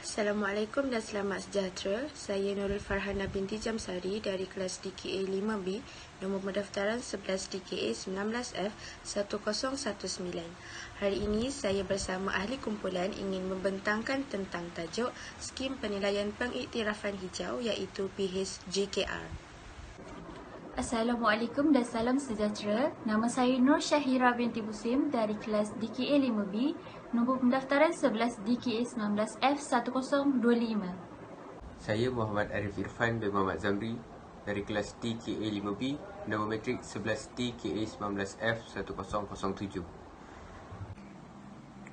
Assalamualaikum dan selamat sejahtera. Saya Nurul Farhana binti Jamsari dari kelas DKA 5B, nombor pendaftaran 11 DKA 19F 1019. Hari ini saya bersama ahli kumpulan ingin membentangkan tentang tajuk Skim Penilaian Pengiktirafan Hijau iaitu PHJKR. Assalamualaikum dan salam sejahtera. Nama saya Nur Syahira binti Busim dari kelas DKA 5B, nombor pendaftaran 11 DKA 19F 1025. Saya Muhammad Arif Irfan bin Muhammad Zamri dari kelas DKA 5B, nombor matrik 11 DKA 19F 1007.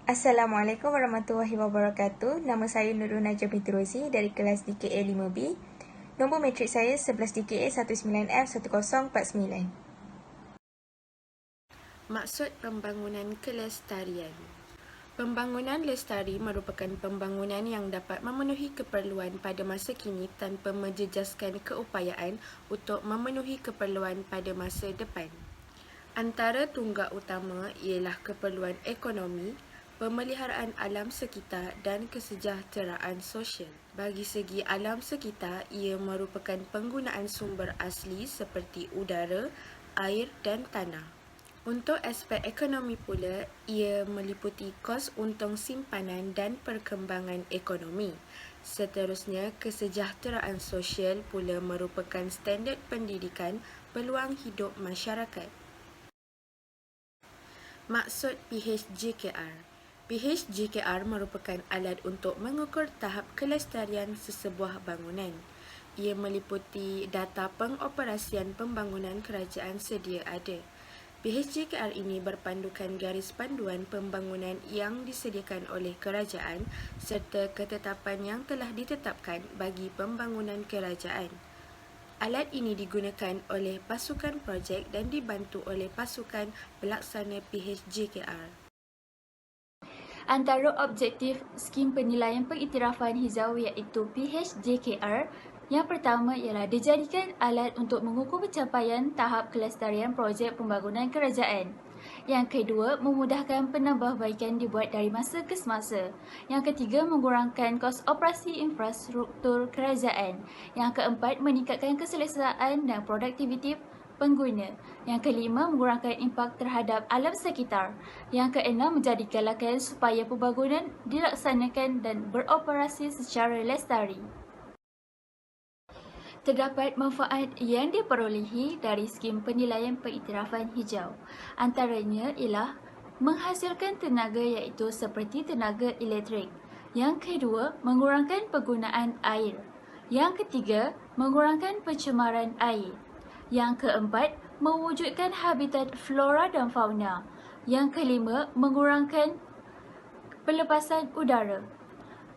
Assalamualaikum warahmatullahi wabarakatuh. Nama saya Nurul Najah binti Rozi dari kelas DKA 5B. Nombor matrik saya 11 DKA 19F 1049. Maksud pembangunan kelestarian. Pembangunan lestari merupakan pembangunan yang dapat memenuhi keperluan pada masa kini tanpa menjejaskan keupayaan untuk memenuhi keperluan pada masa depan. Antara tunggak utama ialah keperluan ekonomi, pemeliharaan alam sekitar dan kesejahteraan sosial. Bagi segi alam sekitar, ia merupakan penggunaan sumber asli seperti udara, air dan tanah. Untuk aspek ekonomi pula, ia meliputi kos untung simpanan dan perkembangan ekonomi. Seterusnya, kesejahteraan sosial pula merupakan standard pendidikan, peluang hidup masyarakat. Maksud PHJKR. PHJKR merupakan alat untuk mengukur tahap kelestarian sesebuah bangunan. Ia meliputi data pengoperasian pembangunan kerajaan sedia ada. PHJKR ini berpandukan garis panduan pembangunan yang disediakan oleh kerajaan serta ketetapan yang telah ditetapkan bagi pembangunan kerajaan. Alat ini digunakan oleh pasukan projek dan dibantu oleh pasukan pelaksana PHJKR. Antara objektif skim penilaian pengiktirafan hijau iaitu PHJKR, yang pertama ialah dijadikan alat untuk mengukur pencapaian tahap kelestarian projek pembangunan kerajaan. Yang kedua, memudahkan penambahbaikan dibuat dari masa ke semasa. Yang ketiga, mengurangkan kos operasi infrastruktur kerajaan. Yang keempat, meningkatkan keselesaan dan produktiviti pengguna. Yang kelima, mengurangkan impak terhadap alam sekitar. Yang keenam, menjadikan lakonan supaya pembangunan dilaksanakan dan beroperasi secara lestari. Terdapat manfaat yang diperolehi dari skim penilaian pengiktirafan hijau. Antaranya ialah menghasilkan tenaga iaitu seperti tenaga elektrik. Yang kedua, mengurangkan penggunaan air. Yang ketiga, mengurangkan pencemaran air. Yang keempat, mewujudkan habitat flora dan fauna. Yang kelima, mengurangkan pelepasan udara.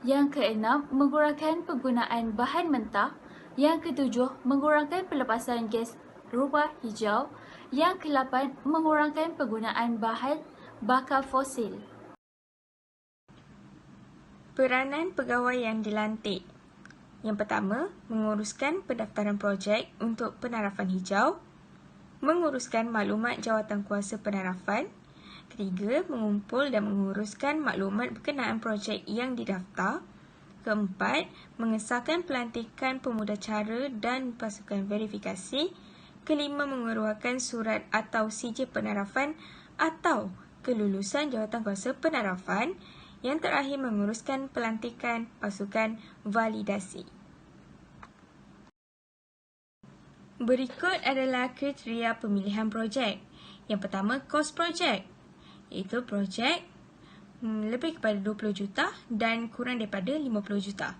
Yang keenam, mengurangkan penggunaan bahan mentah. Yang ketujuh, mengurangkan pelepasan gas rumah hijau. Yang kelapan, mengurangkan penggunaan bahan bakar fosil. Peranan pegawai yang dilantik. Yang pertama, menguruskan pendaftaran projek untuk penarafan hijau. Menguruskan maklumat jawatankuasa penarafan. Ketiga, mengumpul dan menguruskan maklumat berkenaan projek yang didaftar. Keempat, mengesahkan pelantikan pemudacara dan pasukan verifikasi. Kelima, mengeluarkan surat atau sijil penarafan atau kelulusan jawatankuasa penarafan. Yang terakhir, menguruskan pelantikan pasukan validasi. Berikut adalah kriteria pemilihan projek. Yang pertama, kos projek, iaitu projek lebih kepada 20 juta dan kurang daripada 50 juta.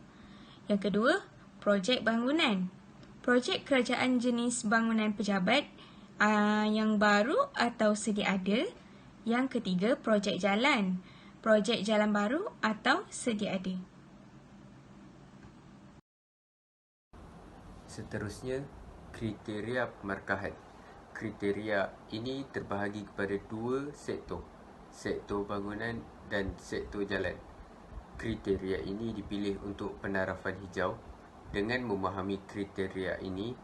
Yang kedua, projek bangunan. Projek kerajaan jenis bangunan pejabat yang baru atau sedia ada. Yang ketiga, projek jalan. Projek jalan baru atau sedia ada. Seterusnya, kriteria pemarkahan. Kriteria ini terbahagi kepada dua sektor, sektor bangunan dan sektor jalan. Kriteria ini dipilih untuk penarafan hijau. Dengan memahami kriteria ini,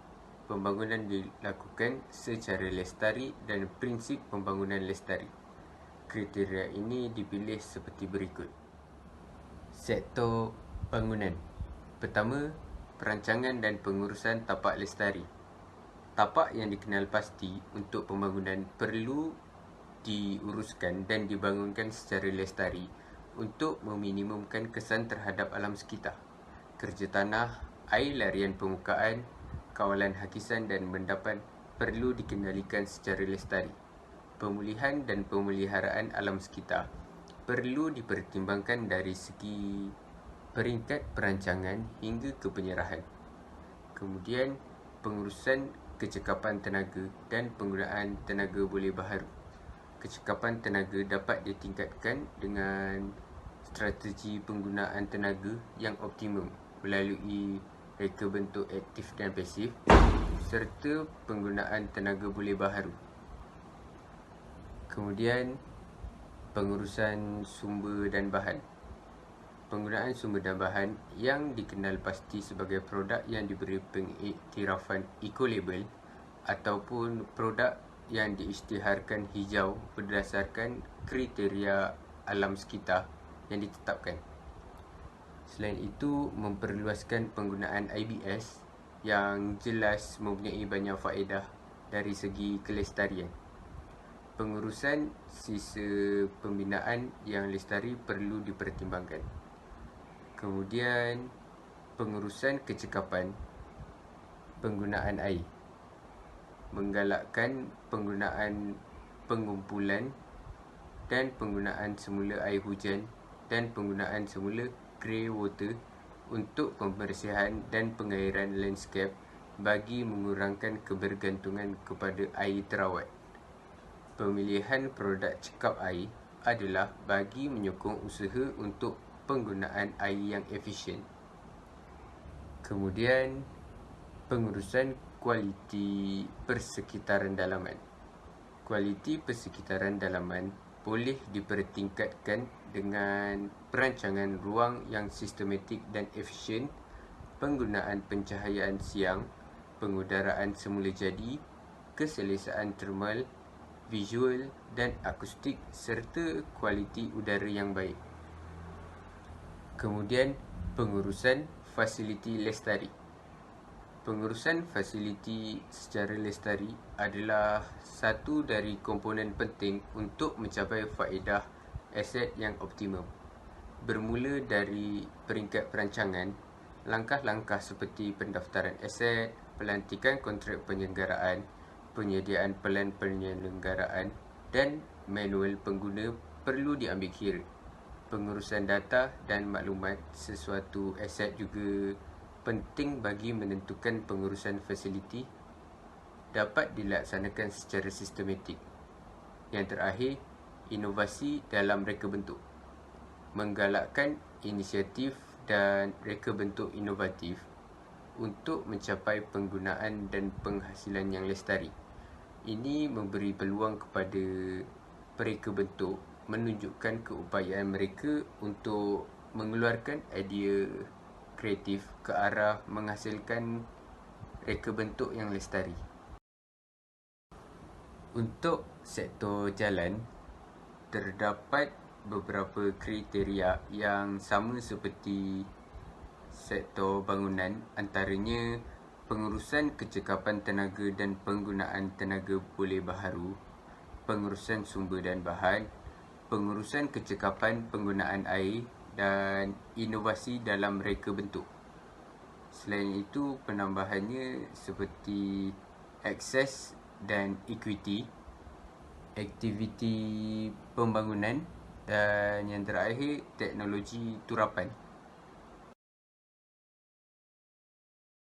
pembangunan dilakukan secara lestari dan prinsip pembangunan lestari. Kriteria ini dipilih seperti berikut. Sektor Bangunan. Pertama, perancangan dan pengurusan tapak lestari. Tapak yang dikenal pasti untuk pembangunan perlu diuruskan dan dibangunkan secara lestari untuk meminimumkan kesan terhadap alam sekitar. Kerja tanah, air larian permukaan, kawalan hakisan dan endapan perlu dikendalikan secara lestari. Pemulihan dan pemeliharaan alam sekitar perlu dipertimbangkan dari segi peringkat perancangan hingga ke penyerahan. Kemudian, pengurusan kecekapan tenaga dan penggunaan tenaga boleh baharu. Kecekapan tenaga dapat ditingkatkan dengan strategi penggunaan tenaga yang optimum melalui reka bentuk aktif dan pasif serta penggunaan tenaga boleh baharu. Kemudian, pengurusan sumber dan bahan. Penggunaan sumber dan bahan yang dikenal pasti sebagai produk yang diberi pengiktirafan eco-label ataupun produk yang diisytiharkan hijau berdasarkan kriteria alam sekitar yang ditetapkan. Selain itu, memperluaskan penggunaan IBS yang jelas mempunyai banyak faedah dari segi kelestarian. Pengurusan sisa pembinaan yang lestari perlu dipertimbangkan. Kemudian, pengurusan kecekapan penggunaan air. Menggalakkan penggunaan pengumpulan dan penggunaan semula air hujan dan penggunaan semula grey water untuk pembersihan dan pengairan landscape bagi mengurangkan kebergantungan kepada air terawat. Pemilihan produk cekap air adalah bagi menyokong usaha untuk penggunaan air yang efisien. Kemudian, pengurusan kualiti persekitaran dalaman. Kualiti persekitaran dalaman boleh dipertingkatkan dengan perancangan ruang yang sistematik dan efisien, penggunaan pencahayaan siang, pengudaraan semula jadi, keselesaan termal, visual dan akustik serta kualiti udara yang baik. Kemudian, pengurusan fasiliti lestari. Pengurusan fasiliti secara lestari adalah satu dari komponen penting untuk mencapai faedah aset yang optimum. Bermula dari peringkat perancangan, langkah-langkah seperti pendaftaran aset, pelantikan kontrak penyelenggaraan, penyediaan pelan penyelenggaraan dan manual pengguna perlu diambil kira. Pengurusan data dan maklumat sesuatu aset juga penting bagi menentukan pengurusan fasiliti dapat dilaksanakan secara sistematik. Yang terakhir, inovasi dalam reka bentuk. Menggalakkan inisiatif dan reka bentuk inovatif untuk mencapai penggunaan dan penghasilan yang lestari. Ini memberi peluang kepada pereka bentuk menunjukkan keupayaan mereka untuk mengeluarkan idea kreatif ke arah menghasilkan reka bentuk yang lestari. Untuk sektor jalan, terdapat beberapa kriteria yang sama seperti sektor bangunan, antaranya pengurusan kecekapan tenaga dan penggunaan tenaga boleh baharu, pengurusan sumber dan bahan, pengurusan kecekapan penggunaan air dan inovasi dalam reka bentuk. Selain itu, penambahannya seperti akses dan equity, aktiviti pembangunan dan yang terakhir teknologi turapan.